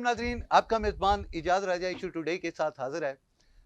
नाजरीन, आपका मेज़बान इजाज़ राजा इशू टुडे के साथ हाजिर है।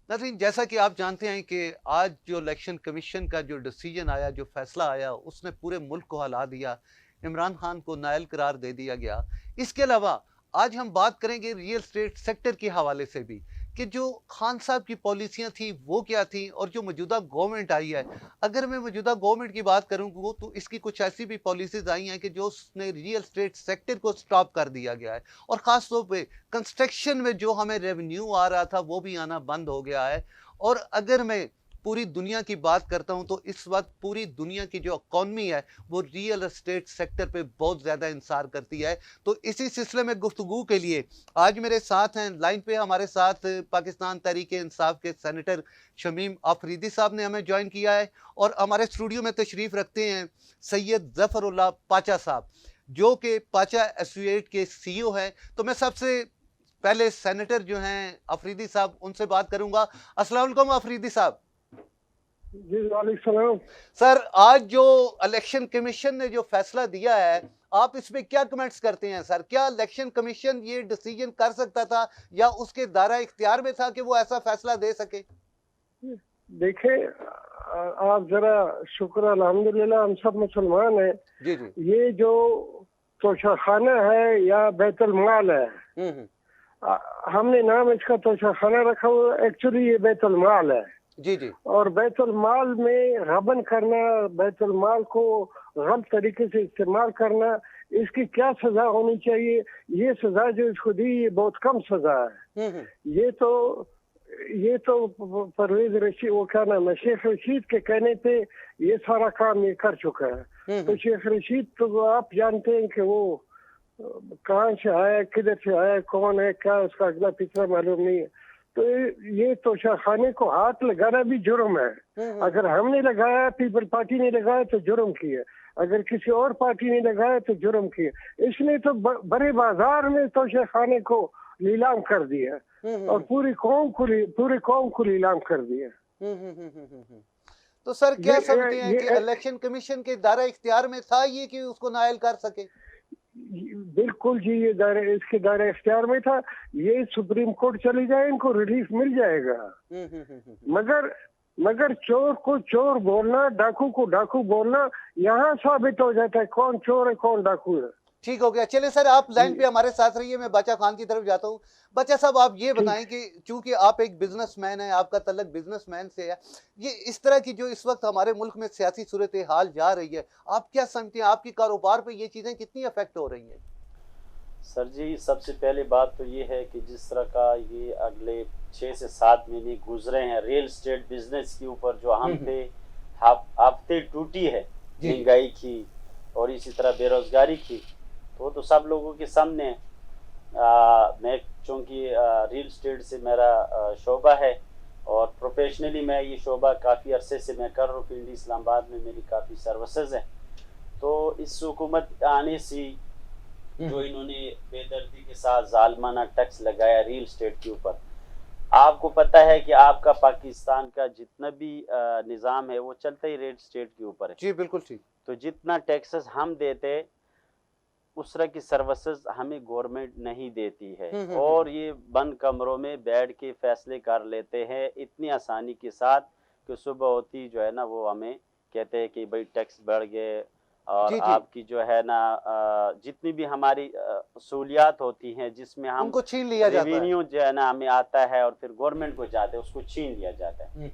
नाजरीन, जैसा कि आप जानते हैं कि आज जो इलेक्शन कमीशन का जो डिसीजन आया, जो फैसला आया, उसने पूरे मुल्क को हिला दिया। इमरान खान को नाअहल करार दे दिया गया। इसके अलावा आज हम बात करेंगे रियल एस्टेट सेक्टर के हवाले से भी कि जो खान साहब की पॉलिसियां थी वो क्या थी और जो मौजूदा गवर्नमेंट आई है। अगर मैं मौजूदा गवर्नमेंट की बात करूँ तो इसकी कुछ ऐसी भी पॉलिसीज आई हैं कि जो उसने रियल एस्टेट सेक्टर को स्टॉप कर दिया गया है और ख़ास तौर पे कंस्ट्रक्शन में जो हमें रेवेन्यू आ रहा था वो भी आना बंद हो गया है। और अगर मैं पूरी दुनिया की बात करता हूं तो इस वक्त पूरी दुनिया की जो इकॉनमी है वो रियल एस्टेट सेक्टर पे बहुत ज़्यादा इंसार करती है। तो इसी सिलसिले में गुफ्तगू के लिए आज मेरे साथ हैं लाइन पे, हमारे साथ पाकिस्तान तहरीक इंसाफ के सेनेटर शमीम आफरीदी साहब ने हमें ज्वाइन किया है और हमारे स्टूडियो में तशरीफ़ रखते हैं सैयद ज़फ़रुल्लाह पाचा साहब जो कि पाचा एसोसिएट के सीईओ हैं। तो मैं सबसे पहले सेनेटर जो हैं अफरीदी साहब उनसे बात करूंगा। अस्सलाम वालेकुम अफरीदी साहब। जी वालेकुम सर, आज जो इलेक्शन कमीशन ने जो फैसला दिया है आप इस पे क्या कमेंट्स करते हैं सर? क्या इलेक्शन कमीशन ये डिसीजन कर सकता था या उसके दायरा इख्तियार में था कि वो ऐसा फैसला दे सके? देखे आप जरा शुक्र अल्हम्दुलिल्लाह हम सब मुसलमान हैं। जी जी। ये जो तोशाखाना है या बैतुल माल है, हमने नाम इसका तोशाखाना रखा हुआ, एक्चुअली ये बैतुल माल है। जी जी। और बैतुल माल में गबन करना, बैतुल माल को गलत तरीके से इस्तेमाल करना, इसकी क्या सजा होनी चाहिए? ये सजा जो इसको दी ये बहुत कम सजा है। ये तो परवेज रशीद, वो क्या नाम है, शेख रशीद के कहने पे ये सारा काम ये कर चुका है। तो शेख रशीद तो आप जानते हैं कि वो कहाँ से आया, किधर से आया, कौन है, क्या उसका अगला पिछला मालूम नहीं है। तो ये तोशाखाने को हाथ लगाना भी जुर्म है। अगर हमने लगाया, पीपल पार्टी ने लगाया तो जुर्म किया, अगर किसी और पार्टी ने लगाया तो जुर्म किया। इसने तो बड़े बाजार में तोशाखाने को नीलाम कर दिया और पूरी कौम को नीलाम कर दिया। तो सर क्या समझते हैं कि इलेक्शन कमीशन के दायरा इख्तियार में था ये कि उसको नाअहल कर सके? बिल्कुल जी, ये दायरे, इसके दायरे इख्तियार में था। ये सुप्रीम कोर्ट चली जाए इनको रिलीफ मिल जाएगा। मगर चोर को चोर बोलना, डाकू को डाकू बोलना, यहाँ साबित हो जाता है कौन चोर है कौन डाकू है। ठीक हो गया। चलिए सर, आप लाइन पे हमारे साथ रहिए, मैं बाचा खान की तरफ जाता हूँ। बच्चा साहब, आप ये बताएं कि चूंकि आप एक बिजनेसमैन हैं, आपका तल्लुक बिजनेसमैन से है, ये इस तरह की जो इस वक्त हमारे मुल्क में सियासी सूरत हाल जा रही है, आप क्या समझते हैं आपकी कारोबार पे ये चीजें कितनी अफेक्ट हो रही हैं? सर जी, सबसे पहले बात तो ये है कि जिस तरह का ये अगले 6 से 7 महीने गुजरे हैं रियल एस्टेट बिजनेस के ऊपर, जो हम पे हफ्ते टूटी है महंगाई की और इसी तरह बेरोजगारी की, तो सब लोगों के सामने मैं चूँकि रियल एस्टेट से मेरा शोबा है और प्रोफेशनली मैं ये शोबा काफ़ी अरसे से मैं कर रहा हूँ। फील्ड इस्लामाबाद में मेरी काफ़ी सर्विसेज हैं। तो इस हुकूमत आने से जो इन्होंने बेदर्दी के साथ जालमाना टैक्स लगाया रियल एस्टेट के ऊपर, आपको पता है कि आपका पाकिस्तान का जितना भी निज़ाम है वो चलता ही रियल एस्टेट के ऊपर है। जी बिल्कुल ठीक। तो जितना टैक्सेस हम देते उस तरह की सर्विसेज हमें गवर्नमेंट नहीं देती है और ये बंद कमरों में बैठ के फैसले कर लेते हैं इतनी आसानी के साथ कि सुबह होती जो है ना वो हमें कहते हैं कि भाई टैक्स बढ़ गए और जी आपकी जो है ना जितनी भी हमारी सहूलियात होती हैं जिसमें हम उनको छीन लिया जाता है, रेवेन्यू जो है ना हमें आता है और फिर गवर्नमेंट को जाते हैं उसको छीन लिया जाता है।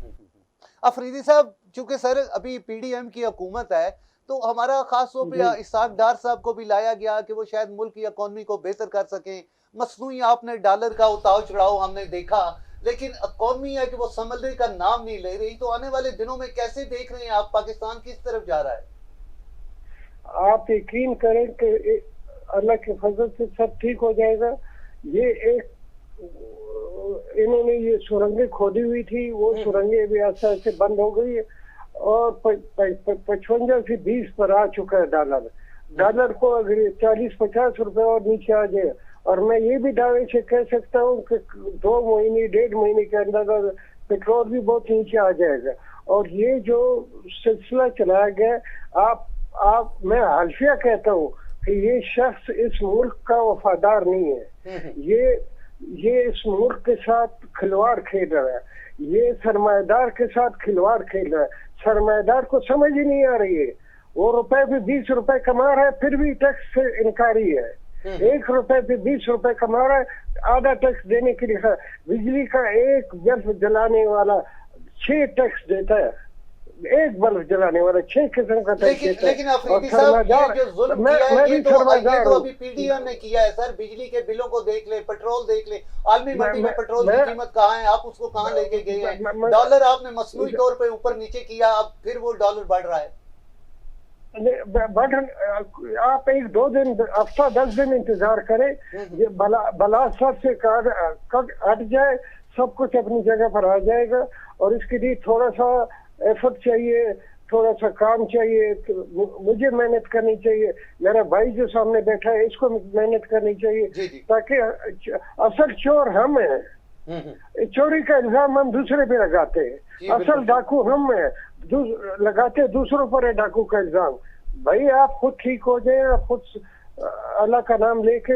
अफरीदी साहब, चूंकि सर अभी पीडीएम की हुकूमत है तो हमारा खास तौर पे इसाक डार साहब को भी लाया गया कि वो शायद मुल्क की इकॉनमी को बेहतर कर सकें। मसनूई आपने डॉलर का उतार चढ़ाव हमने देखा, लेकिन इकॉनमी है कि वो संभलने का नाम नहीं ले रही। तो आने वाले दिनों में कैसे देख रहे हैं आप, पाकिस्तान किस तरफ जा रहा है? आप यकीन करें कि अल्लाह के फजल से सब ठीक हो जाएगा। ये एक इन्होंने ये सुरंगें खोदी हुई थी, वो सुरंगें भी आस्ते से बंद हो गई और 55 से 20 पर आ चुका है डॉलर को अगर 40-50 रुपए और नीचे आ जाए, और मैं ये भी दावे से कह सकता हूँ कि 2 महीने 1.5 महीने के अंदर पेट्रोल भी बहुत नीचे आ जाएगा। और ये जो सिलसिला चलाया गया, मैं हालिया कहता हूँ कि ये शख्स इस मुल्क का वफादार नहीं है, ये इस मुल्क के साथ खिलवाड़ खेल रहा है, ये सरमाएदार के साथ खिलवाड़ खेल रहा है। सरमाएदार को समझ ही नहीं आ रही है, वो रुपए भी 20 रुपए कमा रहा है फिर भी टैक्स से इनकारी है। 1 रुपए पे 20 रुपए कमा रहा है, आधा टैक्स देने के लिए। बिजली का एक बल्ब जलाने वाला 6 टैक्स देता है, एक बल्ब जलाने वाला 6 किस्म का टैक्स देता है। लेकिन अफरीदी साहब, ये जो जुल्म किया है, ये तो अभी पीडीएम ने किया है सर। बिजली के बिलों को देख ले, पेट्रोल देख ले, आलमी मंडी में पेट्रोल की कीमत कहाँ है, आप उसको कहाँ लेके गए हैं। डॉलर आपने मसनूई तौर पे ऊपर नीचे किया, अब फिर वो डॉलर बढ़ रहा है। आप 1-2 दिन, हफ्ता 10 दिन इंतजार करें, ये बला सब से हट जाए, सब कुछ अपनी जगह पर आ जाएगा। और इसके लिए थोड़ा सा एफर्ट चाहिए, थोड़ा सा काम चाहिए। मुझे मेहनत करनी चाहिए, मेरा भाई जो सामने बैठा है इसको मेहनत करनी चाहिए, ताकि असल चोर हम हैं। चोरी का इल्जाम हम दूसरे पे लगाते हैं, असल डाकू हम हैं, लगाते दूसरों पर है डाकू का इल्जाम। भाई आप खुद ठीक हो जाए, आप खुद अल्लाह का नाम लेके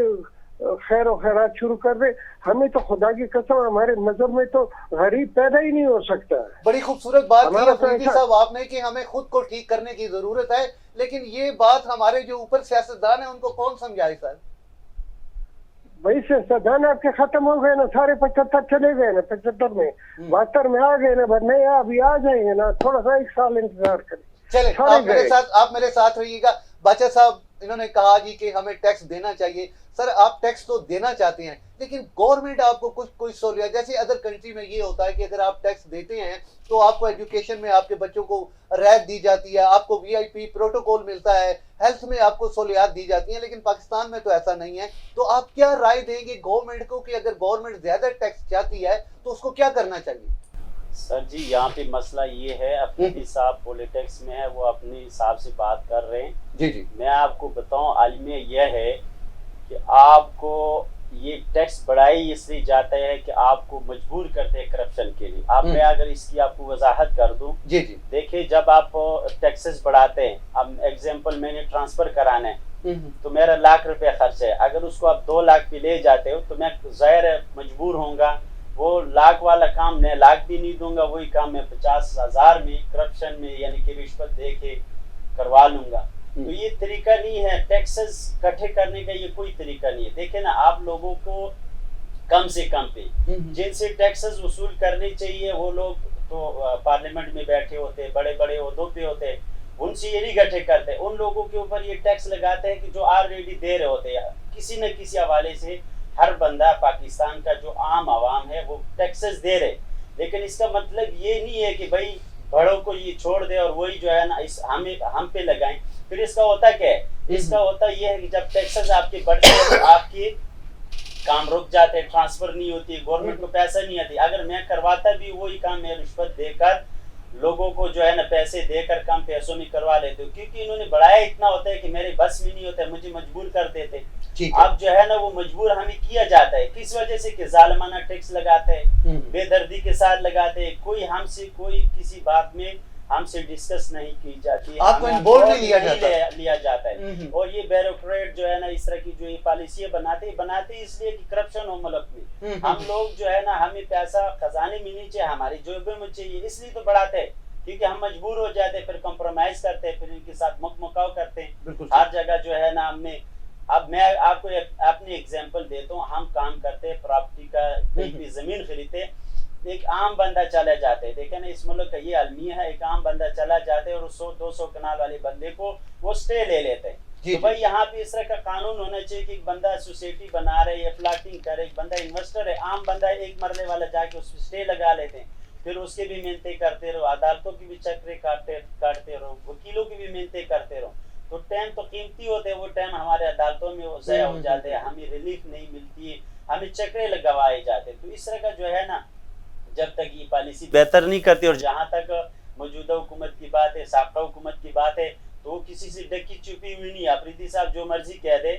खैर और खैरात शुरू कर दे। हमें तो खुदा की कसम, हमारे मजहब में तो गरीब पैदा ही नहीं हो सकता। बड़ी खूबसूरत बात की अफरीदी साहब आपने कि हमें खुद को ठीक करने की जरूरत है, लेकिन ये बात हमारे जो ऊपर सियासतदान है उनको कौन समझाए सर? भाई सियासतदान आपके खत्म हो गए ना, सारे 75 चले गए ना, 75 में 72 में आ गए ना, नहीं अभी आ जाएंगे ना, थोड़ा सा 1 साल इंतजार करें। चले आप मेरे साथ रहिएगा। बादशाह साहब, इन्होंने कहा जी कि हमें टैक्स देना चाहिए। सर आप टैक्स तो देना चाहते हैं, लेकिन गवर्नमेंट आपको कोई सहूलियत, जैसे अदर कंट्री में ये होता है कि अगर आप टैक्स देते हैं तो आपको एजुकेशन में आपके बच्चों को रियायत दी जाती है, आपको वीआईपी प्रोटोकॉल मिलता है, हेल्थ में आपको सहूलियत दी जाती है, लेकिन पाकिस्तान में तो ऐसा नहीं है। तो आप क्या राय देंगे गवर्नमेंट को कि अगर गवर्नमेंट ज्यादा टैक्स चाहती है तो उसको क्या करना चाहिए? सर जी, यहाँ पे मसला ये है, अफरीदी साहब पॉलिटिक्स में है, वो अपने हिसाब से बात कर रहे हैं। जी मैं आपको बताऊं, आलमी यह है कि आपको ये टैक्स बढ़ाई इसलिए जाता है कि आपको मजबूर करते हैं करप्शन के लिए। आप मैं अगर इसकी आपको वजाहत कर दूं, जी देखिए, जब आप टैक्सेस बढ़ाते हैं, अब एग्जांपल मैंने ट्रांसफर कराना है तो मेरा लाख रुपए खर्च है, अगर उसको आप 2 लाख पे ले जाते हो तो मैं जाहिर मजबूर होऊंगा, वो लाख वाला काम मैं लाख भी नहीं दूंगा, वही काम मैं 50,000 में करप्शन में यानी कि रिश्वत दे के करवा लूंगा। तो ये तरीका नहीं है, टैक्सेस इकट्ठे करने का ये कोई तरीका नहीं है। देखे ना, आप लोगों को कम से कम पे जिनसे टैक्सेस वसूल करने चाहिए वो लोग तो पार्लियामेंट में बैठे होते हैं, बड़े बड़े ओहदों पे होते हैं, उनसे ये नहीं इकट्ठे करते। उन लोगों के ऊपर ये टैक्स लगाते हैं कि जो ऑलरेडी दे रहे होते हैं। किसी न किसी हवाले से हर बंदा, पाकिस्तान का जो आम आवाम है वो टैक्सेस दे रहे, लेकिन इसका मतलब ये नहीं है कि भाई बड़ों को ये छोड़ दे और वही जो है ना इस हम पे लगाएं। फिर इसका होता क्या है? इसका होता ये है कि जब टैक्सेस आपके बढ़ते हैं तो आपके काम रुक जाते हैं, ट्रांसफर नहीं होती है, गवर्नमेंट को पैसा नहीं आती। अगर मैं करवाता भी वही काम मैं रिश्वत देकर लोगों को जो है ना पैसे देकर कम पैसों में करवा लेते हो, क्योंकि इन्होंने बढ़ाया इतना होता है कि मेरे बस में नहीं होता है, मुझे मजबूर कर देते। अब जो है ना वो मजबूर हमें किया जाता है, किस वजह से कि जालिमाना टैक्स लगाते हैं, बेदर्दी के साथ लगाते हैं, कोई हमसे कोई किसी बात में हमसे डिस्कस नहीं की जाती है, आपको बोर्ड नहीं लिया जाता है। और ये ब्यूरोक्रेट जो है ना इस तरह की जो ये पॉलिसियां बनाते इसलिए कि करप्शन हो मुल्क में। हम लोग जो है ना हमें पैसा खजाने में नहीं चाहिए, हमारी जेबों में चाहिए, इसलिए तो बढ़ाते हैं क्योंकि हम मजबूर हो जाते हैं, फिर कॉम्प्रोमाइज करते हैं, फिर इनके साथ मुकाव करते हैं हर जगह जो है ना हमने। अब मैं आपको अपनी एग्जांपल देता हूँ, हम काम करते हैं प्रॉपर्टी का, कहीं भी जमीन खरीदते, एक आम बंदा चला जाते हैं, देखे ना इस मुल्क का ये अलमिया है, एक आम बंदा चला जाते हैं और 100-200 कनाल वाले बंदे को वो स्टे ले लेते हैं। तो भाई यहाँ पे इस तरह का कानून होना चाहिए कि एक बंदा सोसाइटी बना रहे या प्लाटिंग करे, एक बंदा इन्वेस्टर है, आम बंदा एक मरले वाला जाके उस पर स्टे लगा लेते हैं, फिर उसके भी मेहनतें करते रहो, अदालतों की भी चक्रे काटते रहो, वकीलों की भी मेहनतें करते रहो। तो टाइम तो कीमती होते हैं, वो टाइम हमारे अदालतों में वो ज़ाया हो जाते हैं, हमें रिलीफ नहीं मिलती है, हमें चक्रे लगवाए जाते हैं। तो इस तरह का जो है ना जब तक ये पॉलिसी बेहतर नहीं करती, और जहाँ तक मौजूदा हुकूमत की बात है, साबका हुकूमत की बात है, तो वो किसी से डकी छुपी हुई नहीं। अफरीदी साहब जो मर्जी कह दे,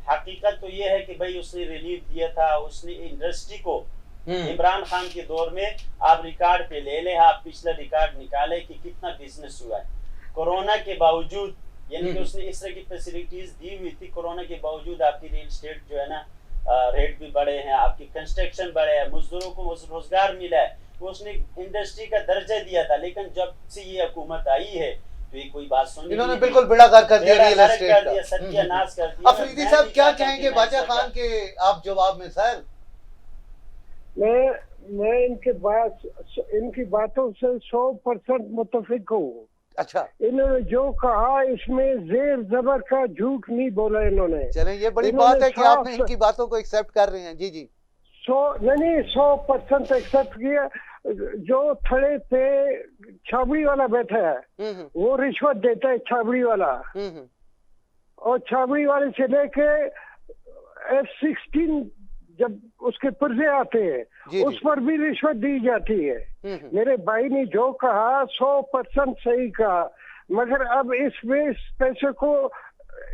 हकीकत तो ये है कि भाई उसने रिलीफ दिया था, उसने इंडस्ट्री को इमरान खान के दौर में आप रिकॉर्ड पे ले ले, आप पिछला रिकॉर्ड निकाले कि कितना बिजनेस हुआ है। कोरोना के बावजूद यानी कि उसने इस तरह की फैसिलिटीज दी हुई थी। कोरोना के बावजूद आपकी रियल एस्टेट जो है ना रेट भी बढ़े हैं, आपकी कंस्ट्रक्शन बढ़े हैं, मजदूरों को रोजगार मिला है, वो उसने इंडस्ट्री का दर्जा दिया था। लेकिन जब से ये हुकूमत आई है तो ये कोई बात सुनी, इन्होंने बिल्कुल बेड़ागार कर दिया रियल एस्टेट का, सत्यानाश कर दिया। अफरीदी साहब क्या कहेंगे बाचा खान के आप जवाब में? सर मैं इनकी बातों से 100% मुत्तफिक हूँ। अच्छा, इन्होंने जो कहा इसमें जेर जबर का झूठ नहीं बोला इन्होंने। चलें, ये बड़ी बात है कि आपने इनकी बातों को एक्सेप्ट कर रहे हैं। जी जी, 100% एक्सेप्ट किया। जो थड़े पे छाबड़ी वाला बैठा है वो रिश्वत देता है, छाबड़ी वाला, और छाबड़ी वाले से लेके F-16 जब उसके पुर्जे आते हैं उस पर भी रिश्वत दी जाती है। मेरे भाई ने जो कहा 100% सही कहा, मगर अब इसमें इस पैसे को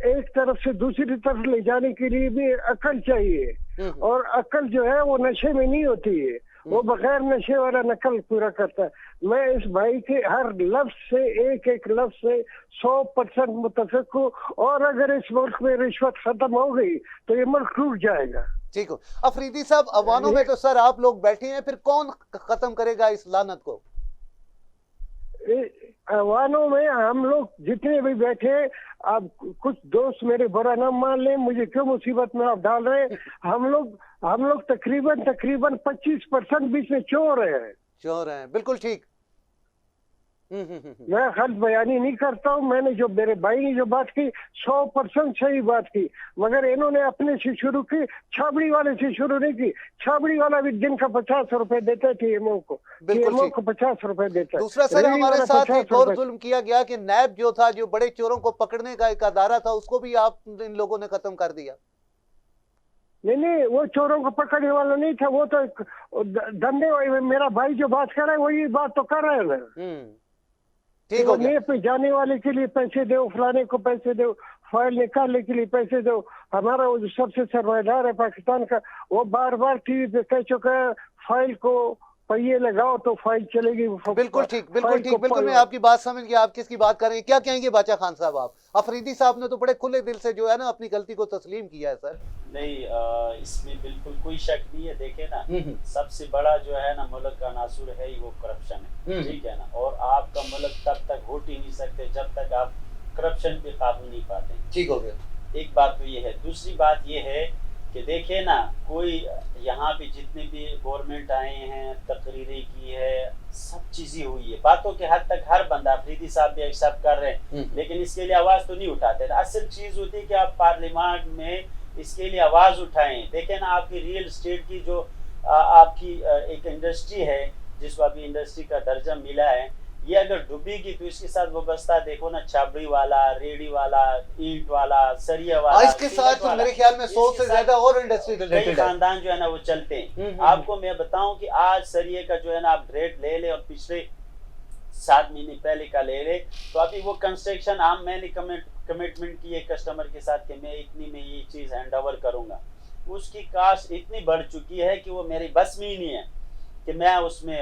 एक तरफ से दूसरी तरफ ले जाने के लिए भी अक्ल चाहिए, और अक्ल जो है वो नशे में नहीं होती है, वो बगैर नशे वाला नकल पूरा करता है। मैं इस भाई के हर लफ्ज से, एक लफ्ज से 100% मुत्तफिक हूँ, और अगर इस मुल्क में रिश्वत खत्म हो गई तो ये मुल्क टूट जाएगा। ठीक हो। अफरीदी साहब, अवानों में तो सर आप लोग बैठे हैं, फिर कौन खत्म करेगा इस लानत को? अवानों में हम लोग जितने भी बैठे, अब कुछ दोस्त मेरे बुरा ना मान लें, मुझे क्यों मुसीबत में आप डाल रहे हैं। हम लोग तकरीबन 25% बीच में चोर हैं। बिल्कुल ठीक। मैं गलत बयानी नहीं करता हूँ। मैंने जो मेरे भाई ने जो बात की 100% सही बात की, मगर इन्होंने अपने से शुरू की, छाबड़ी वाले से शुरू नहीं की। छाबड़ी वाला भी दिन का 50 रुपए देता है TMO को, TMO को 50 रुपए देता है। दूसरा सर, हमारे साथ एक और जुल्म किया गया कि नैब जो था, जो बड़े चोरों को पकड़ने का एक अदारा था, उसको भी आप इन लोगों ने खत्म कर दिया। नहीं, वो चोरों को पकड़ने वाला नहीं था, वो तो धंधे। मेरा भाई जो बात कर रहा है वही बात तो कर रहे हैं। ठीक हो गया। पे जाने वाले के लिए पैसे दो, फलाने को पैसे दो, फाइल निकालने के लिए पैसे दो। हमारा वो जो सबसे सरमायादार है पाकिस्तान का, वो बार बार टीवी पे कह चुका है फाइल को पहिए लगाओ तो फाइल चलेगी। बिल्कुल ठीक, बिल्कुल मैं आपकी बात समझ गया, आप किसकी बात कर रहे हैं। क्या कहेंगे बाचा खान साहब आप? अफरीदी साहब ने तो बड़े खुले दिल से जो है ना अपनी गलती को तस्लीम किया है। सर नहीं, इसमें बिल्कुल कोई शक नहीं है। देखे ना, सबसे बड़ा जो है ना मुल्क का नासुर है वो करप्शन है, ठीक है ना। और आपका मुल्क तब तक घोट ही नहीं सकते जब तक आप करप्शन पे काबू नहीं पाते। ठीक हो गया। एक बात तो ये है। दूसरी बात ये है कि देखे ना, कोई यहाँ पे जितने भी गवर्नमेंट आए हैं, तकरीरें की है, सब चीजें हुई है, बातों के हद तक हर बंदा, अफरीदी साहब भी एक्सेप्ट कर रहे हैं, लेकिन इसके लिए आवाज तो नहीं उठाते। असल चीज होती है कि आप पार्लियामेंट में इसके लिए आवाज उठाएं। देखें ना, आपकी रियल एस्टेट की जो आपकी एक इंडस्ट्री है जिसको अभी इंडस्ट्री का दर्जा मिला है, ये अगर डूबेगी तो इसके साथ वाबस्ता देखो ना, छाबड़ी वाला, रेडी वाला, ईंट वाला, सरिया वाला, इसके साथ तो मेरे ख्याल में 100 से ज्यादा और इंडस्ट्री रिलेटेड खानदान जो है ना वो चलते हैं। आपको मैं बताऊं कि आज सरिये का जो है ना आप रेट ले ले और पिछले 7 महीने पहले का ले ले, तो अभी वो कंस्ट्रक्शन मैंने कमिटमेंट की है कस्टमर के साथ कि मैं इतनी में ये चीज हैंड ओवर करूंगा, उसकी कास्ट इतनी बढ़ चुकी है कि वो मेरी बस में ही नहीं है कि मैं उसमें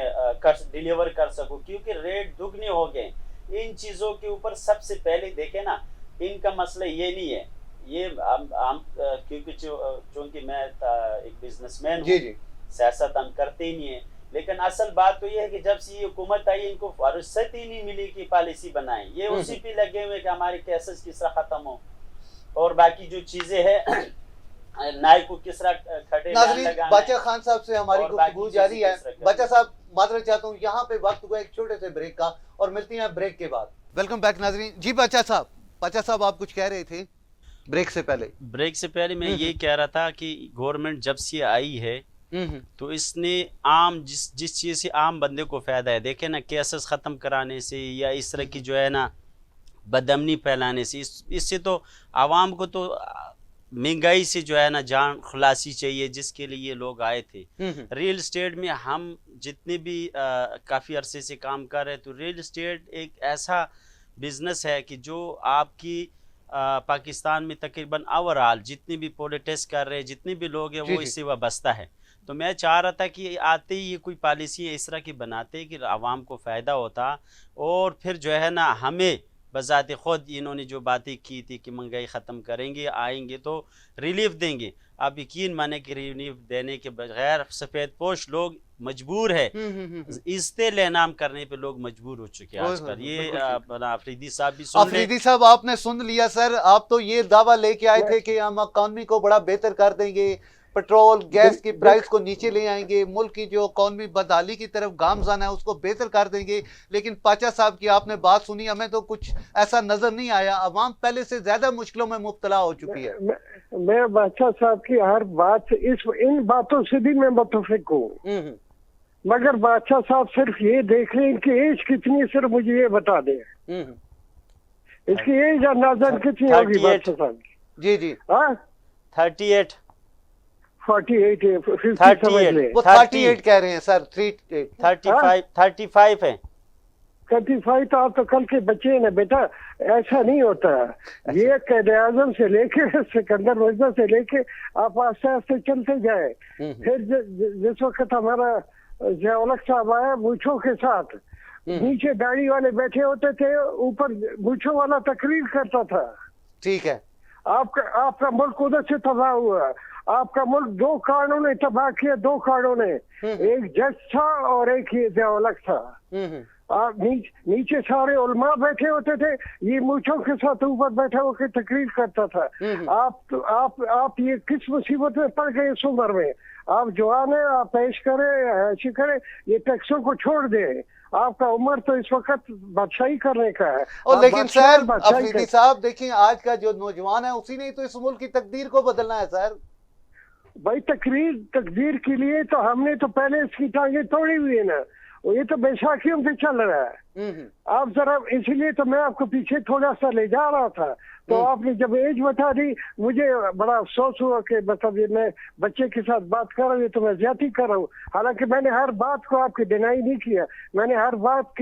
डिलीवर कर सकूं, क्योंकि रेट दुगने हो गए। इन चीजों के ऊपर सबसे पहले देखे ना, इनका मसला ये नहीं है, ये हम क्योंकि चूंकि मैं एक बिजनेसमैन हूँ, सियासत हम करते ही नहीं है, लेकिन असल बात तो ये है कि जब से ये हुकूमत आई इनको फुर्सत ही नहीं मिली कि पॉलिसी बनाए। ये उसी पे लगे हुए कि हमारे केसेस किस तरह खत्म हो और बाकी जो चीजें है नाई को किस तरह खड़े लगाना। बाचा खान साहब से हमारी गुफ्तगू जारी है। बाचा साहब, माजरत चाहता हूँ, यहाँ पे वक्त हुआ एक छोटे से ब्रेक का, और मिलते हैं ब्रेक के बाद। वेलकम बैक नाजरीन। जी बाचा साहब आप कुछ कह रहे थे ब्रेक से पहले? ब्रेक से पहले मैं ये कह रहा था कि गवर्नमेंट जब से आई है तो इसने आम जिस चीज से आम बंदे को फायदा है, देखे ना, केसेस खत्म कराने से या इस तरह की जो है ना बदअमनी फैलाने से, इससे तो आवाम को तो महंगाई से जो है ना जान खुलासी चाहिए, जिसके लिए ये लोग आए थे। रियल एस्टेट में हम जितने भी काफ़ी अरसे से काम कर रहे हैं, तो रियल एस्टेट एक ऐसा बिजनेस है कि जो आपकी पाकिस्तान में तकरीबन ओवरऑल जितने भी पॉलिटिक्स कर रहे हैं, जितने भी लोग हैं, वो इससे वाबस्ता है। तो मैं चाह रहा था कि आते ही ये कोई पॉलिसी इस तरह की बनाते कि आवाम को फ़ायदा होता, और फिर जो है ना हमें बजाते खुद इन्होंने जो बातें की थी कि महंगाई ख़त्म करेंगे, आएंगे तो रिलीफ देंगे। आप यकीन माने कि रिलीफ देने के बगैर सफ़ेद पोश लोग मजबूर है, इस्ते लेनाम करने पे लोग मजबूर हो चुके हैं आजकल। ये अफरीदी साहब भी सुन अफरीदी साहब आपने सुन लिया सर, आप तो ये दावा लेके आए थे कि हम इकॉनमी को बड़ा बेहतर कर देंगे, पेट्रोल गैस की प्राइस को नीचे ले आएंगे, मुल्क की जो इकॉनमी बदहाली की तरफ गामजान है उसको बेहतर कर देंगे। लेकिन पाचा साहब की आपने बात सुनी, हमें तो कुछ ऐसा नजर नहीं आया। अवाम पहले से ज्यादा मुश्किलों में मुब्तला हो चुकी है। मैं बादशाह साहब की हर बात इन बातों से भी मैं मुतफिक हूँ, मगर बादशाह साहब सिर्फ ये देख लें इनकी एज कितनी, सिर्फ मुझे ये बता दें इसकी एज अंदाजा कितनी होगी बादशाह साहब? जी जी, 38 48 वो 38 कह रहे हैं सर, 35 है। 35 तो आप तो कल के बच्चे हैं ना बेटा, ऐसा नहीं होता। ये कैद आजम से लेके सिकंदर मिर्जा से लेके आप आस्ते आस्ते चलते जाए। फिर जिस वक्त हमारा जयाउलक साहब आया मूछों के साथ, नीचे दाढ़ी वाले बैठे होते थे, ऊपर मूछों वाला तकरीर करता था। ठीक है, आपका मुल्क उधर से तबाह हुआ। आपका मुल्क दो कारणों ने तबाह किया, दो कारणों ने, एक जज था और एक ये जयाउलक था। आप नीचे सारे उलमा बैठे होते थे, ये मूछों के साथ ऊपर बैठा होकर तकरीर करता था। आप ये किस मुसीबत में पड़ गए इस उम्र में? आप जवान है, आप पेश करें, ऐसी करें, ये टैक्सों को छोड़ दें। आपका उम्र तो इस वक्त बादशाही करने का है। और लेकिन सर अफरीदी साहब देखिए, आज का जो नौजवान है उसी ने तो इस मुल्क की तकदीर को बदलना है सर। भाई तकदीर के लिए तो हमने तो पहले इसकी टांगे तोड़ी हुई है ना, ये तो बैसाखियों पे चल रहा है। आप जरा, इसीलिए तो मैं आपको पीछे थोड़ा सा ले जा रहा था, तो आपने जब एज बता दी मुझे बड़ा अफसोस हुआ कि मतलब ये मैं बच्चे के साथ बात कर रहा हूँ तो मैं ज्यादा कर रहा हूँ। हालांकि मैंने हर बात को आपकी डिनाई नहीं किया, मैंने हर बात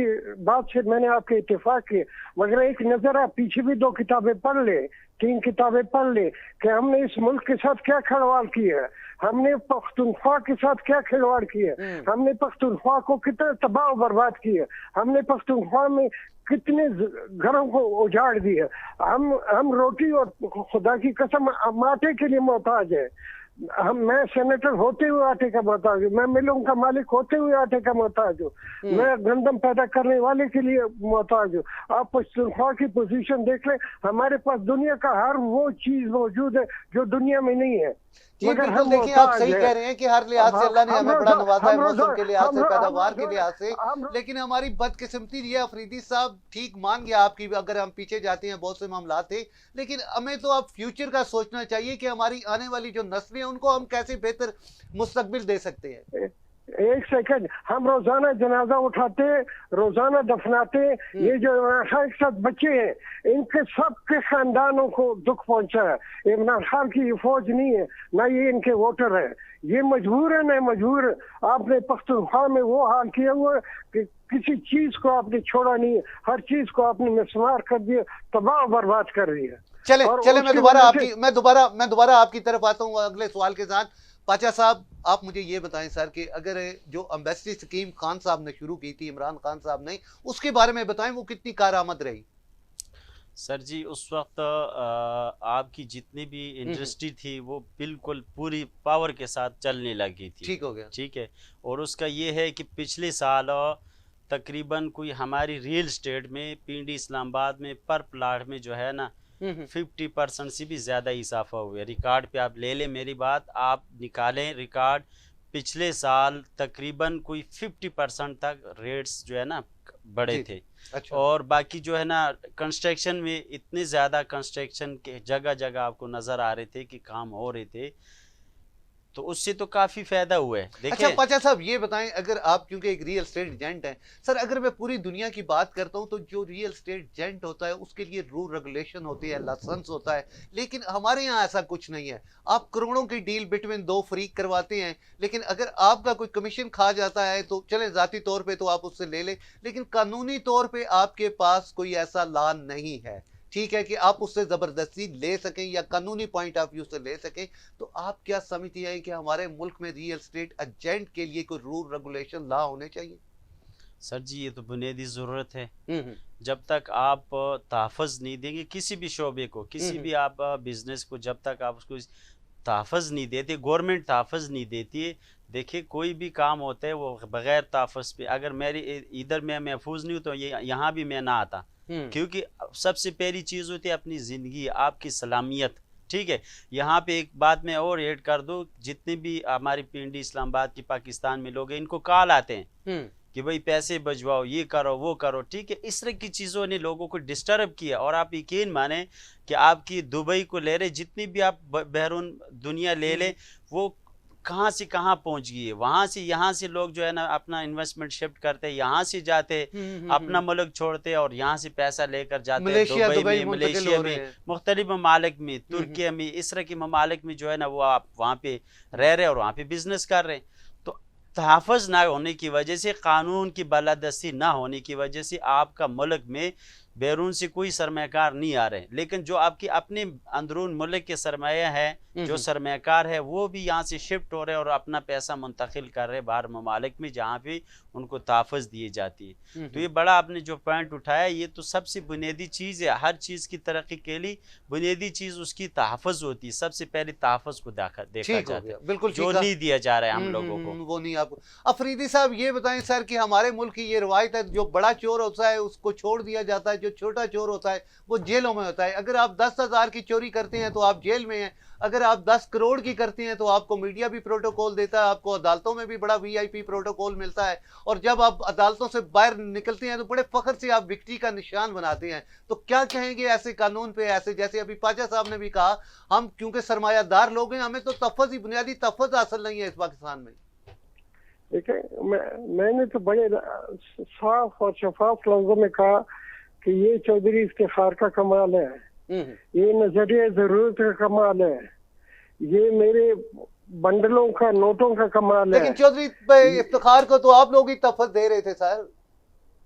से मैंने आपके इत्तेफाक किए, मगर एक नजर आप पीछे भी 2 किताबें पढ़ ले, 3 किताबें पढ़ ले कि हमने इस मुल्क के साथ क्या खिलवाड़ किया, हमने पख्तूनख्वा के साथ क्या खिलवाड़ किया, हमने पख्तूनख्वा को कितना तबाह बर्बाद किया, हमने पख्तूनख्वा में कितने घरों को उजाड़ दिया। हम रोटी और खुदा की कसम आटे के लिए मोहताज है। मैं सेनेटर होते हुए आटे का मोहताज हूँ, मैं मिलों का मालिक होते हुए आटे का मोहताज हूँ, मैं गंदम पैदा करने वाले के लिए मोहताज हूँ। आप पख्तूनख्वा की पोजीशन देख ले, हमारे पास दुनिया का हर वो चीज मौजूद है जो दुनिया में नहीं है। मगर हम देखिए, आप सही कह रहे हैं कि हर लिहाज से अल्लाह ने हमें बड़ा नवाजा है, मौसम के लिहाज से, पैदावार के लिहाज से, लेकिन हमारी बदकिस्मती ये अफरीदी साहब ठीक मान गया आपकी, अगर हम पीछे जाते हैं बहुत से मामला थे, लेकिन हमें तो अब फ्यूचर का सोचना चाहिए कि हमारी आने वाली जो नस्लें हैं उनको हम कैसे बेहतर मुस्तकबिल दे सकते हैं। एक सेकंड, हम रोजाना जनाजा उठाते, रोजाना दफनाते, ये जो इमरान के साथ बच्चे हैं इनके सबके खानदानों को दुख पहुंचा है। इमरान खान की ये फौज नहीं है, ना ये इनके वोटर है, ये मजबूर है ना मजबूर। आपने पख्तूनख्वा में वो हाल किया हुआ कि किसी चीज को आपने छोड़ा नहीं है, हर चीज को आपने मिसमार कर दिया, तबाह बर्बाद कर दिया। चले मैं दोबारा आपकी तरफ आता हूँ अगले सवाल के साथ। पाचा साहब, आप मुझे ये बताएं सर कि अगर जो एम्बेसडी स्कीम खान साहब ने शुरू की थी, इमरान खान साहब ने, उसके बारे में बताएं, वो कितनी कारआमद रही? सर जी, उस वक्त आपकी जितनी भी इंडस्ट्री थी वो बिल्कुल पूरी पावर के साथ चलने लगी थी। ठीक हो गया, ठीक है। और उसका ये है कि पिछले साल तकरीबन कोई हमारी रियल स्टेट में, पिंडी इस्लामाबाद में पर प्लाट में जो है ना 50% से भी ज़्यादा इजाफा हुआ। रिकॉर्ड पे आप ले लें मेरी बात, आप निकालें रिकॉर्ड, पिछले साल तकरीबन कोई 50% तक रेट्स जो है ना बढ़े थे। अच्छा। और बाकी जो है ना कंस्ट्रक्शन में इतने ज़्यादा कंस्ट्रक्शन के जगह जगह आपको नज़र आ रहे थे कि काम हो रहे थे, तो उससे तो काफी फायदा हुआ है। अच्छा पाचा साहब, ये बताएं, अगर आप क्योंकि एक रियल स्टेट एजेंट हैं सर, अगर मैं पूरी दुनिया की बात करता हूं तो जो रियल स्टेट एजेंट होता है उसके लिए रूल रेगुलेशन होती है, लाइसेंस होता है, लेकिन हमारे यहाँ ऐसा कुछ नहीं है। आप करोड़ों की डील बिटवीन 2 फरीक करवाते हैं, लेकिन अगर आपका कोई कमीशन खा जाता है तो चले जाती तौर पर तो आप उससे ले लें, लेकिन कानूनी तौर पर आपके पास कोई ऐसा लॉ नहीं है, ठीक है, कि आप उससे जबरदस्ती ले सकें या कानूनी पॉइंट ऑफ व्यू से ले सकें। तो आप क्या समझती हैं कि हमारे मुल्क में रियल एस्टेट एजेंट के लिए कोई रूल रेगुलेशन लॉ होने चाहिए? सर जी ये तो बुनियादी ज़रूरत है। जब तक आप तहफ़्फ़ुज़ नहीं देंगे किसी भी शोबे को, किसी भी आप बिज़नेस को, जब तक आप उसको तहफ़्फ़ुज़ नहीं देते, गवर्नमेंट तहफ़्फ़ुज़ नहीं देती है। देखिए कोई भी काम होता है वो बग़ैर तहफ़्फ़ुज़ पे, अगर मेरी इधर मैं महफूज नहीं हूँ तो ये यहाँ भी मैं ना आता, क्योंकि सबसे पहली चीज़ होती है अपनी ज़िंदगी, आपकी सलामियत। ठीक है, यहाँ पे एक बात मैं और ऐड कर दूँ, जितने भी हमारी पिंडी इस्लामाबाद की पाकिस्तान में लोग हैं, इनको कॉल आते हैं कि भाई पैसे भिजवाओ, ये करो वो करो। ठीक है, इस तरह की चीज़ों ने लोगों को डिस्टर्ब किया। और आप यकीन माने कि आपकी दुबई को ले रहे, जितनी भी आप बहरून दुनिया ले लें, वो कहाँ से कहाँ पहुंच गई है। वहां से यहाँ से लोग जो है ना अपना इन्वेस्टमेंट शिफ्ट करते हैं, यहाँ से जाते अपना मुल्क छोड़ते हैं और यहाँ से पैसा लेकर जाते हैं दुबई में, मलेशिया में, मुख्तलिफ ममालिक में, तुर्की में, इस तरह के ममालिक में जो है ना वो आप वहाँ पे रह रहे हैं और वहाँ पे बिजनेस कर रहे हैं। तो तहफ़्फ़ुज़ ना होने की वजह से, कानून की बालादस्ती ना होने की वजह से आपका मुल्क में बैरून से कोई सरमायाकार नहीं आ रहे, लेकिन जो आपके अपने अंदरून मुल्क के सरमाया है, जो सरमायाकार है, वो भी यहाँ से शिफ्ट हो रहे हैं और अपना पैसा मुंतकिल कर रहे हैं बाहर ममालिक में जहाँ पे उनको तहफ़्फ़ुज़ दिए जाती है। तो ये बड़ा आपने जो पॉइंट उठाया, ये तो सबसे बुनियादी चीज़ है। हर चीज़ की तरक्की के लिए बुनियादी चीज़ उसकी तहफ़्फ़ुज़ होती है। सबसे पहले तहफ़्फ़ुज़ को देखा जाता है, बिल्कुल जो नहीं दिया जा रहा है हम लोगों को, वो नहीं। आपको अफरीदी साहब ये बताएं सर कि हमारे मुल्क की ये रवायत है, जो बड़ा चोर होता है उसको छोड़ दिया जाता है, जो छोटा चोर होता है वो जेलों में होता है। अगर आप 10,000 की चोरी करते हैं तो आप जेल में हैं, अगर आप 10 करोड़ की करते हैं तो आपको मीडिया भी प्रोटोकॉल देता है, आपको अदालतों में भी बड़ा VIP प्रोटोकॉल मिलता है, और जब आप अदालतों से बाहर निकलते हैं तो बड़े फख्र से आप विक्ट्री का निशान बनाते हैं। तो क्या कहेंगे ऐसे कानून पे? ऐसे जैसे अभी पाचा साहब ने भी कहा, हम क्योंकि सरमायादार लोग हैं, हमें तो तहफ़्फ़ुज़ ही, बुनियादी तहफ़्फ़ुज़ हासिल नहीं है इस पाकिस्तान में। देखिए, मैंने तो बड़े साफ और शफाफ लफ्जों में कहा कि ये चौधरी इफ्तिखार का कमाल है, ये नजरिया जरूरत का कमाल है, ये मेरे बंडलों का, नोटों का कमाल है। लेकिन चौधरी इफ्तिखार को तो आप लोग ही तहफ़्फ़ुज़ दे रहे थे सर।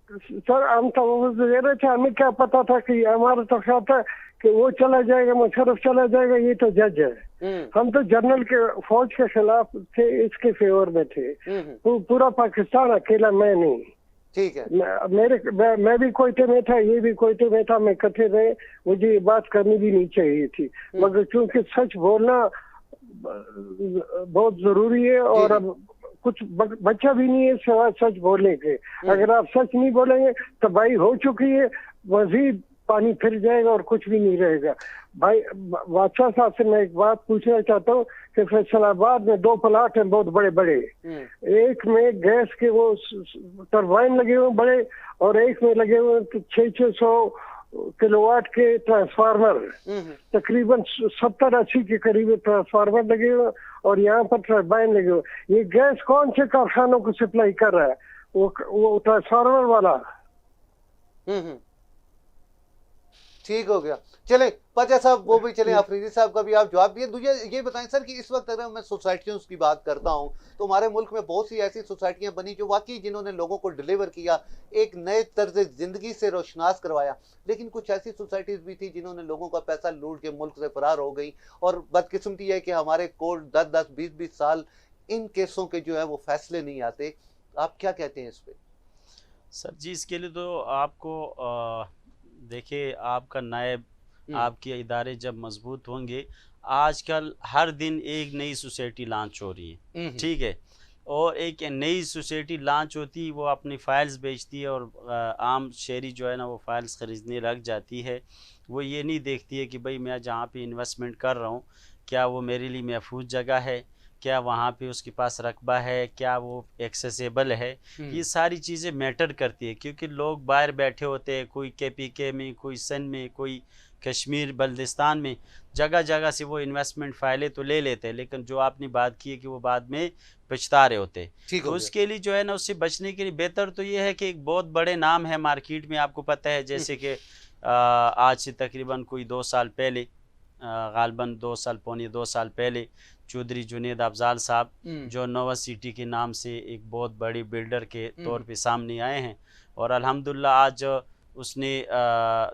हम तहफ़्फ़ुज़ दे रहे थे, हमें क्या पता था कि हमारा तो ख्याल था कि वो चला जाएगा, मुशर्रफ चला जाएगा, ये तो जज है। हम तो जनरल के फौज के खिलाफ थे, इसके फेवर में थे। पूरा पाकिस्तान अकेला मैं नहीं। ठीक है, मैं भी कोयटे में था, ये भी कोयटे में था, मैं इकट्ठे रहे। मुझे ये बात करनी भी नहीं चाहिए थी, मगर चूंकि सच बोलना बहुत जरूरी है, और अब कुछ बच्चा भी नहीं है सिवाय सच बोलने के। अगर आप सच नहीं बोलेंगे तबाही हो चुकी है, मजीद पानी फिर जाएगा और कुछ भी नहीं रहेगा। भाई बादशाह साहब से मैं एक बात पूछना चाहता हूँ कि फैसलाबाद में 2 प्लाट हैं बहुत बड़े बड़े, एक में गैस के वो टरबाइन लगे हुए बड़े, और एक में लगे हुए 600 किलोवाट के ट्रांसफार्मर, तकरीबन 70-80 के करीब ट्रांसफार्मर लगे हुए, और यहाँ पर टरबाइन लगे हुए। ये गैस कौन से कारखानों को सप्लाई कर रहा है? वो ट्रांसफार्मर वाला। ठीक हो गया। चले पाचा साहब वो भी चले, अफरीदी साहब का भी आप जवाब दिए। मुझे ये बताएं सर कि इस वक्त अगर मैं सोसाइटियों की बात करता हूं तो हमारे मुल्क में बहुत सी ऐसी सोसाइटियां बनी जो वाकई जिन्होंने लोगों को डिलीवर किया, एक नए तर्ज जिंदगी से रोशनास करवाया, लेकिन कुछ ऐसी सोसाइटीज भी थी जिन्होंने लोगों का पैसा लूट के मुल्क से फरार हो गई। और बदकिस्मती है कि हमारे कोर्ट 10-10, 20-20 साल इन केसों के जो है वो फैसले नहीं आते। आप क्या कहते हैं इस पे? सर जी इसके लिए तो आपको देखिए, आपका नायब, आपके इदारे जब मजबूत होंगे, आजकल हर दिन एक नई सोसाइटी लॉन्च हो रही है। ठीक है, और एक नई सोसाइटी लॉन्च होती है, वो अपनी फाइल्स बेचती है और आम शहरी जो है ना वो फाइल्स ख़रीदने लग जाती है। वो ये नहीं देखती है कि भाई मैं जहाँ पे इन्वेस्टमेंट कर रहा हूँ क्या वो मेरे लिए महफूज जगह है, क्या वहाँ पे उसके पास रकबा है, क्या वो एक्सेसिबल है। ये सारी चीज़ें मैटर करती है, क्योंकि लोग बाहर बैठे होते हैं, कोई KPK में, कोई सिंध में, कोई कश्मीर बल्दिस्तान में, जगह जगह से वो इन्वेस्टमेंट फाइलें तो ले लेते हैं, लेकिन जो आपने बात की है कि वो बाद में पछता रहे होते हैं। तो उसके लिए जो है ना, उससे बचने के लिए बेहतर तो ये है कि एक बहुत बड़े नाम है मार्केट में, आपको पता है, जैसे कि आज से तकरीबन कोई 2 साल पहले, गालबन 2 साल, पौने 2 साल पहले, चौधरी जुनेद अफजाल साहब जो नोवा सिटी के नाम से एक बहुत बड़ी बिल्डर के तौर पे सामने आए हैं, और अल्हम्दुलिल्लाह आज उसने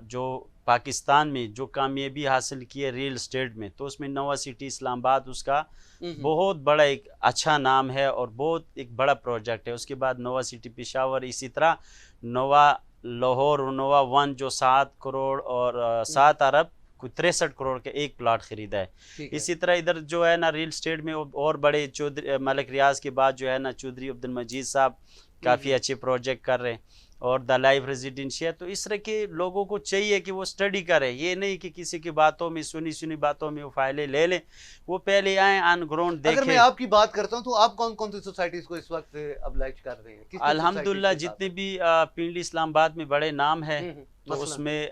जो पाकिस्तान में जो कामयाबी हासिल की है रियल एस्टेट में, तो उसमें नोवा सिटी इस्लामाबाद उसका बहुत बड़ा एक अच्छा नाम है और बहुत एक बड़ा प्रोजेक्ट है। उसके बाद नोवा सिटी पेशावर, इसी तरह नोवा लाहौर, नोवा 1 जो 7 करोड़ और 7 अरब 63 करोड़ का एक प्लाट खरीदा है। इसी तरह इधर जो है ना रियल एस्टेट में और बड़े चौधरी मलिक रियाज के बाद जो है ना चौधरी अब्दुल मजीद साहब काफ़ी अच्छे प्रोजेक्ट कर रहे हैं और द लाइफ रेजिडेंशियल। तो इस तरह के लोगों को चाहिए कि वो स्टडी करें, ये नहीं कि किसी की बातों में सुनी बातों में वो फाइलें ले लें, वो पहले आए ऑन ग्राउंड देखें। अगर मैं आपकी बात करता हूं तो आप कौन कौन सी सोसाइटीज को इस वक्त अब्लाइज कर रहे हैं? अल्हम्दुलिल्लाह जितने भी पिंडी इस्लामाबाद में बड़े नाम है, तो उसमें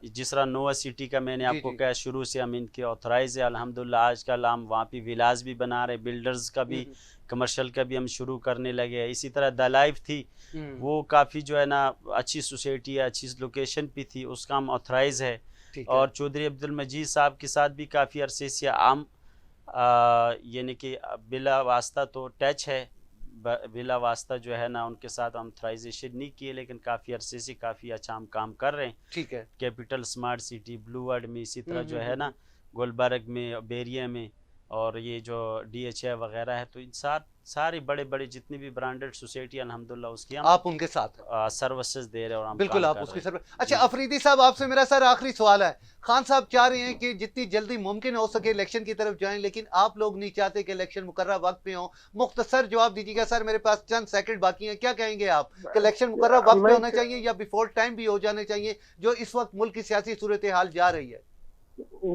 जिस तरह नोवा सिटी का मैंने आपको कहा शुरू से हम इनके ऑथराइज है अल्हम्दुलिल्लाह। आजकल हम वहाँ पे विलास भी बना रहे, बिल्डर्स का भी कमर्शियल का भी हम शुरू करने लगे हैं। इसी तरह द लाइफ थी, वो काफ़ी जो है ना अच्छी सोसाइटी है, अच्छी लोकेशन पे थी, उसका हम ऑथराइज है। और चौधरी अब्दुल मजीद साहब के साथ भी काफ़ी अरसे से आम यानी कि बिला वास्ता तो टच है, बिला वास्ता जो है ना उनके साथ हम ऑथराइजेशन नहीं किए, लेकिन काफ़ी अरसे से काफ़ी अच्छा हम काम कर रहे हैं। ठीक है। Capital smart city, blue world में, इसी तरह जो है ना गुलबर्ग में, बेरिया में, और ये जो DHA वगैरह है, तो इन सारे बड़े बड़े जितनी भी ब्रांडेड सोसाइटी अल्हम्दुलिल्लाह उसकी हम आप उनके साथ सर्विसेज दे रहे हैं और हम बिल्कुल आप उसकी सर्विस। अच्छा अफरीदी साहब, आपसे मेरा सर आखिरी सवाल है। खान साहब चाह रहे हैं कि जितनी जल्दी मुमकिन हो सके इलेक्शन की तरफ जाएं, लेकिन आप लोग नहीं चाहते कि इलेक्शन मुकर्रर वक्त पे हो। मुख्तसर जवाब दीजिएगा सर, मेरे पास चंद सेकंड बाकी हैं। क्या कहेंगे आप कि इलेक्शन मुकर्रर वक्त पे होना चाहिए या बिफोर टाइम भी हो जाने चाहिए, जो इस वक्त मुल्क की सियासी सूरत हाल जा रही है?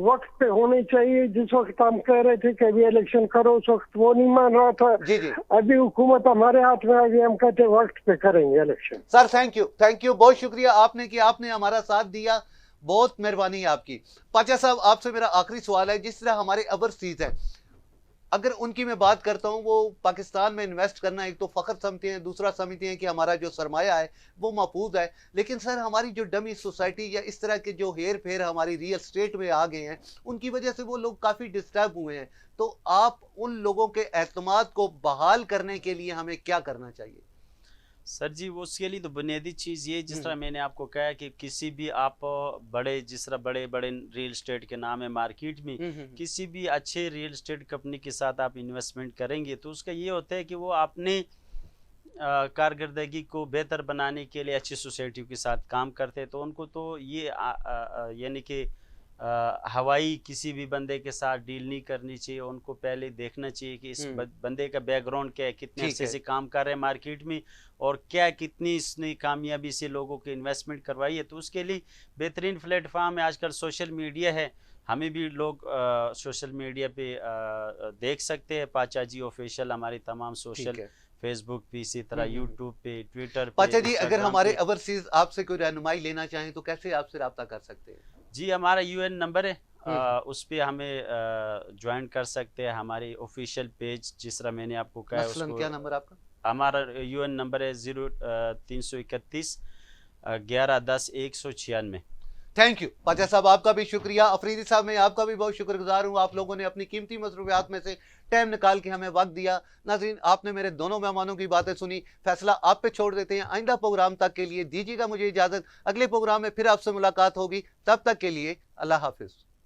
वक्त पे होने चाहिए। जिस वक्त हम कह रहे थे कि अभी इलेक्शन करो, उस वक्त वो नहीं मान रहा था। जी जी। अभी हुकूमत हमारे हाथ में आ गई, हम कहते वक्त पे करेंगे इलेक्शन। सर थैंक यू, बहुत शुक्रिया आपने कि आपने हमारा साथ दिया, बहुत मेहरबानी है आपकी। पाचा साहब, आपसे मेरा आखिरी सवाल है, जिस तरह हमारे ओवरसीज हैं, अगर उनकी मैं बात करता हूं, वो पाकिस्तान में इन्वेस्ट करना एक तो फ़ख्र समझते हैं, दूसरा समझते हैं कि हमारा जो सरमाया है वो महफूज है। लेकिन सर हमारी जो डमी सोसाइटी या इस तरह के जो हेर फेर हमारी रियल स्टेट में आ गए हैं, उनकी वजह से वो लोग काफ़ी डिस्टर्ब हुए हैं। तो आप उन लोगों के एतमाद को बहाल करने के लिए हमें क्या करना चाहिए? सर जी, वो उसके लिए तो बुनियादी चीज़ ये, जिस तरह मैंने आपको कहा कि किसी भी आप बड़े, जिस तरह बड़े बड़े रियल एस्टेट के नाम है मार्केट में, किसी भी अच्छे रियल एस्टेट कंपनी के साथ आप इन्वेस्टमेंट करेंगे तो उसका ये होता है कि वो अपने कारकर्दगी को बेहतर बनाने के लिए अच्छी सोसाइटी के साथ काम करते हैं। तो उनको तो ये यानी कि हवाई किसी भी बंदे के साथ डील नहीं करनी चाहिए। उनको पहले देखना चाहिए कि इस बंदे का बैकग्राउंड क्या है, कितने अच्छे से काम कर रहे हैं मार्केट में, और क्या कितनी इसने कामयाबी से लोगों के इन्वेस्टमेंट करवाई है। तो उसके लिए बेहतरीन प्लेटफॉर्म है आजकल सोशल मीडिया है। हमें भी लोग सोशल मीडिया पे देख सकते हैं। पाचा जी ऑफिशियल हमारी तमाम सोशल, फेसबुक पे, इसी तरह यूट्यूब पे, ट्विटर पे। पाचा जी, अगर हमारे ओवरसीज आपसे कोई रहनुमाई लेना चाहें तो कैसे आपसे रब्ता कर सकते हैं? जी, हमारा UN नंबर है, उस पर हमें ज्वाइन कर सकते हैं। हमारी ऑफिशियल पेज, जिस तरह मैंने आपको कहा है, उसको क्या नंबर आपका? हमारा UN नंबर है 0331 1110 196। थैंक यू पाचा साहब, आपका भी शुक्रिया। अफरीदी साहब, मैं आपका भी बहुत शुक्रगुजार हूँ, आप लोगों ने अपनी कीमती मसरूफियात में से टाइम निकाल के हमें वक्त दिया। नाज़रीन, आपने मेरे दोनों मेहमानों की बातें सुनी, फैसला आप पे छोड़ देते हैं। आइंदा प्रोग्राम तक के लिए दीजिएगा मुझे इजाज़त, अगले प्रोग्राम में फिर आपसे मुलाकात होगी। तब तक के लिए अल्लाह हाफिज़।